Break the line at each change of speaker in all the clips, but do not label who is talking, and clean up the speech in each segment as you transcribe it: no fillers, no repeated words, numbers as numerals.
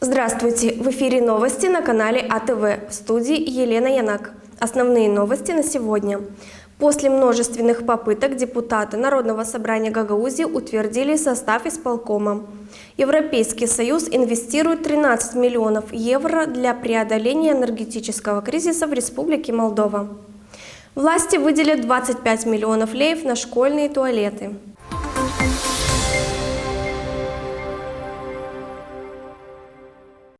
Здравствуйте! В эфире новости на канале АТВ. В студии Елена Янак. Основные новости на сегодня. После множественных попыток депутаты Народного собрания Гагаузии утвердили состав исполкома. Европейский Союз инвестирует 13 миллионов евро для преодоления энергетического кризиса в Республике Молдова. Власти выделят 25 миллионов леев на школьные туалеты.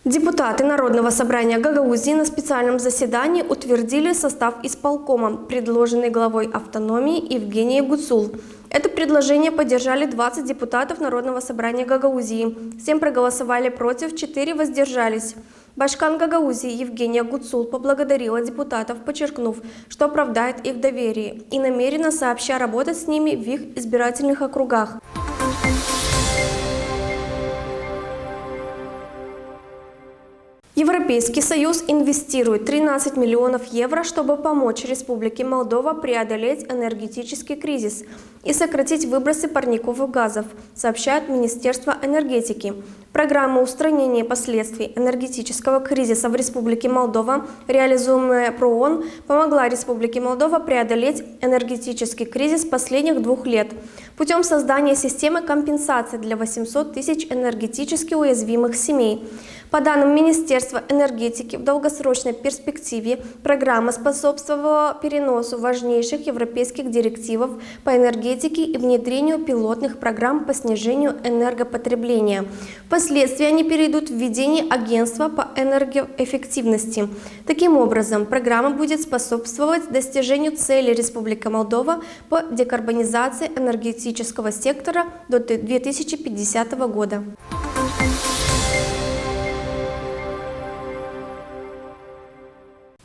Депутаты Народного собрания Гагаузии на специальном заседании утвердили состав исполкома, предложенный главой автономии Евгенией Гуцул. Это предложение поддержали 20 депутатов Народного собрания Гагаузии. 7 проголосовали против, 4 воздержались. Башкан Гагаузии Евгения Гуцул поблагодарила депутатов, подчеркнув, что оправдает их доверие и намерена сообща работать с ними в их избирательных округах. Европейский Союз инвестирует 13 миллионов евро, чтобы помочь Республике Молдова преодолеть энергетический кризис и сократить выбросы парниковых газов, сообщает Министерство энергетики. Программа устранения последствий энергетического кризиса в Республике Молдова, реализуемая ПРООН, помогла Республике Молдова преодолеть энергетический кризис последних 2 лет путем создания системы компенсации для 800 тысяч энергетически уязвимых семей. По данным Министерства энергетики, в долгосрочной перспективе программа способствовала переносу важнейших европейских директив по энергетике и внедрению пилотных программ по снижению энергопотребления. Впоследствии они перейдут в ведение агентства по энергоэффективности. Таким образом, программа будет способствовать достижению цели Республики Молдова по декарбонизации энергетического сектора до 2050 года.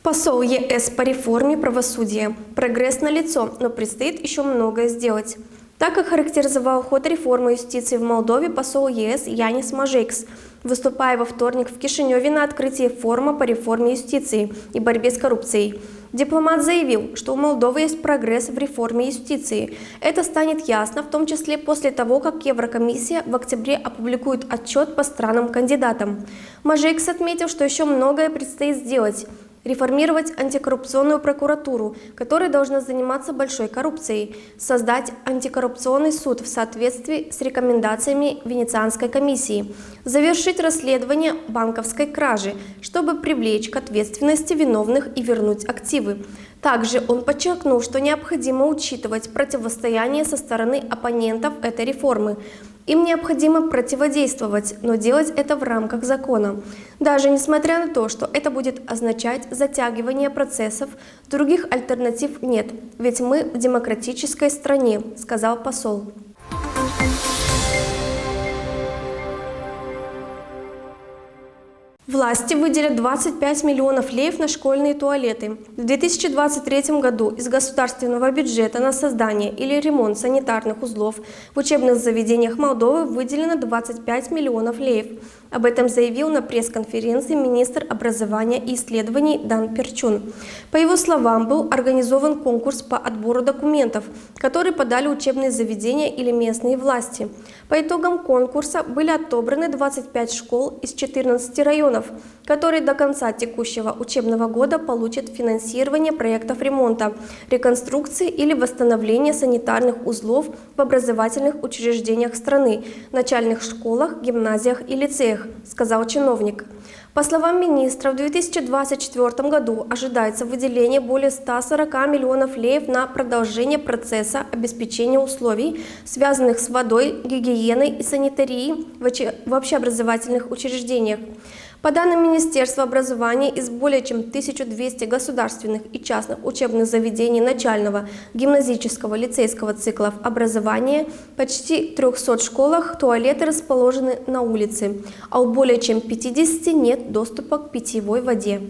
Посол ЕС по реформе правосудия. Прогресс налицо, но предстоит еще многое сделать. Так охарактеризовал ход реформы юстиции в Молдове посол ЕС Янис Мажейкс, выступая во вторник в Кишиневе на открытии форума по реформе юстиции и борьбе с коррупцией. Дипломат заявил, что у Молдовы есть прогресс в реформе юстиции. Это станет ясно, в том числе после того, как Еврокомиссия в октябре опубликует отчет по странам-кандидатам. Мажейкс отметил, что еще многое предстоит сделать. Реформировать антикоррупционную прокуратуру, которая должна заниматься большой коррупцией, создать антикоррупционный суд в соответствии с рекомендациями Венецианской комиссии, завершить расследование банковской кражи, чтобы привлечь к ответственности виновных и вернуть активы. Также он подчеркнул, что необходимо учитывать противостояние со стороны оппонентов этой реформы. Им необходимо противодействовать, но делать это в рамках закона. Даже несмотря на то, что это будет означать затягивание процессов, других альтернатив нет, ведь мы в демократической стране, сказал посол. Власти выделят 25 миллионов леев на школьные туалеты. В 2023 году из государственного бюджета на создание или ремонт санитарных узлов в учебных заведениях Молдовы выделено 25 миллионов леев. Об этом заявил на пресс-конференции министр образования и исследований Дан Перчун. По его словам, был организован конкурс по отбору документов, который подали учебные заведения или местные власти. По итогам конкурса были отобраны 25 школ из 14 районов, которые до конца текущего учебного года получат финансирование проектов ремонта, реконструкции или восстановления санитарных узлов в образовательных учреждениях страны, начальных школах, гимназиях и лицеях, сказал чиновник. По словам министра, в 2024 году ожидается выделение более 140 миллионов леев на продолжение процесса обеспечения условий, связанных с водой, гигиеной и санитарией в общеобразовательных учреждениях. По данным Министерства образования, из более чем 1200 государственных и частных учебных заведений начального, гимназического, лицейского циклов образования, почти 300 школах туалеты расположены на улице, а у более чем 50 нет доступа к питьевой воде.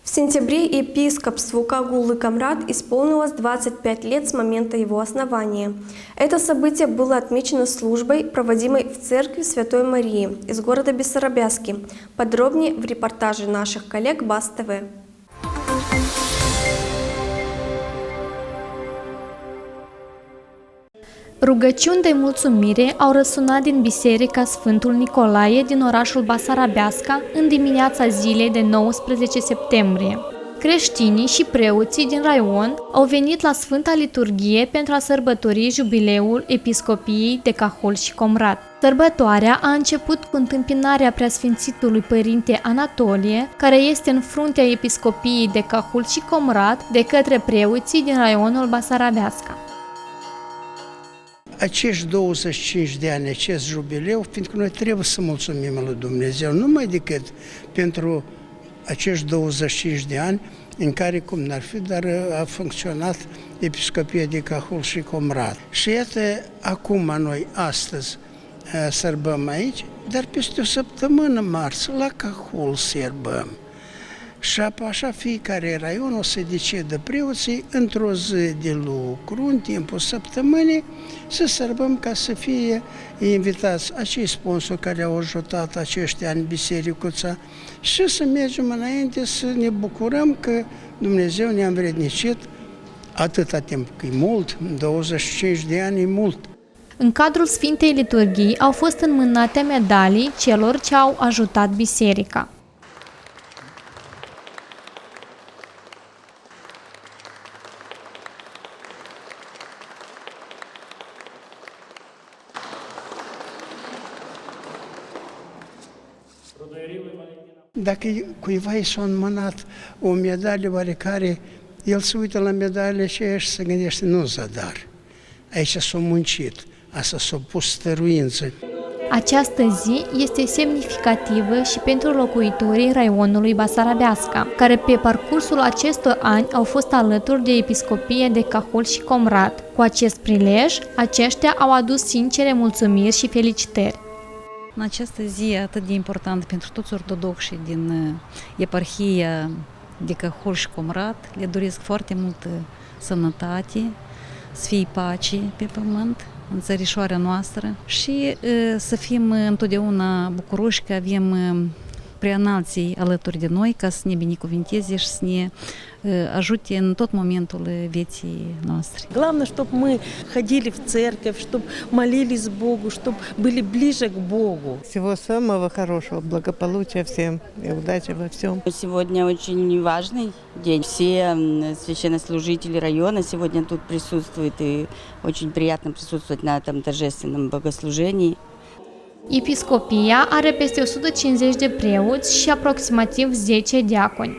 В сентябре епископству Кагулы-Камрат исполнилось 25 лет с момента его основания. Это событие было отмечено службой, проводимой в церкви Святой Марии из города Бессарабяски. Подробнее в репортаже наших коллег БАС-ТВ.
Rugăciuni de mulțumire au răsunat din Biserica Sfântul Nicolae din orașul Basarabeasca în dimineața zilei de 19 septembrie. Creștinii și preoții din raion au venit la Sfânta Liturghie pentru a sărbători jubileul Episcopiei de Cahul și Comrat. Sărbătoarea a început cu întâmpinarea Preasfințitului Părinte Anatolie, care este în fruntea Episcopiei de Cahul și Comrat, de către preoții din raionul Basarabeasca.
Acești 25 de ani, acest jubileu, fiindcă noi trebuie să mulțumim lui Dumnezeu, numai decât pentru acești 25 de ani în care, cum n-ar fi, dar a funcționat Episcopia de Cahul și Comrat. Și iată, acum noi, astăzi, sărbăm aici, dar peste o săptămână, marți, la Cahul sărbăm. Și așa fiecare raion o să decidă preoții într-o zi de lucru, în timpul săptămânii, să sărbăm ca să fie invitați acei sponsori care au ajutat acești ani bisericuța și să mergem înainte să ne bucurăm că Dumnezeu ne-a învrednicit atâta timp, că e mult, 25 de ani e mult.
În cadrul Sfintei Liturghii au fost înmânate medalii celor ce au ajutat biserica.
Dacă cuiva i s-a înmânat o medalie oarecare, el se uită la medalia aceea și se gândește, nu zadar. Aici s-a muncit, asta s-a pus stăruință.
Această zi este semnificativă și pentru locuitorii raionului Basarabeasca, care pe parcursul acestor ani au fost alături de Episcopie de Cahul și Comrat. Cu acest prilej, aceștia au adus sincere mulțumiri și felicitări.
În această zi atât de importantă pentru toți ortodoxii din eparhia de Cahul și Comrat, le doresc foarte multă sănătate, să fie pace pe pământ, în țărișoarea noastră și să fim întotdeauna bucuroși că avem preanalții alături de noi ca să ne binecuvinteze și să ne ajute în tot momentul vieții noastre.
Главное, чтобы мы ходили в церковь, чтобы молились Богу, чтобы были ближе к Богу.
Всего самого хорошего, благополучия всем и удачи во всем.
Сегодня очень важный день. Все священнослужители района сегодня тут присутствуют, и очень приятно присутствовать на этом торжественном богослужении.
Episcopia are peste 150 de preoți și aproximativ 10 diaconi.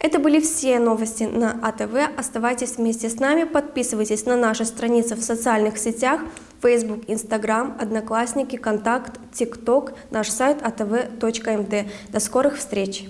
Это были все новости на АТВ. Оставайтесь вместе с нами, подписывайтесь на наши страницы в социальных сетях, Facebook, Instagram, Одноклассники, Контакт, ТикТок, наш сайт atv.md. До скорых встреч!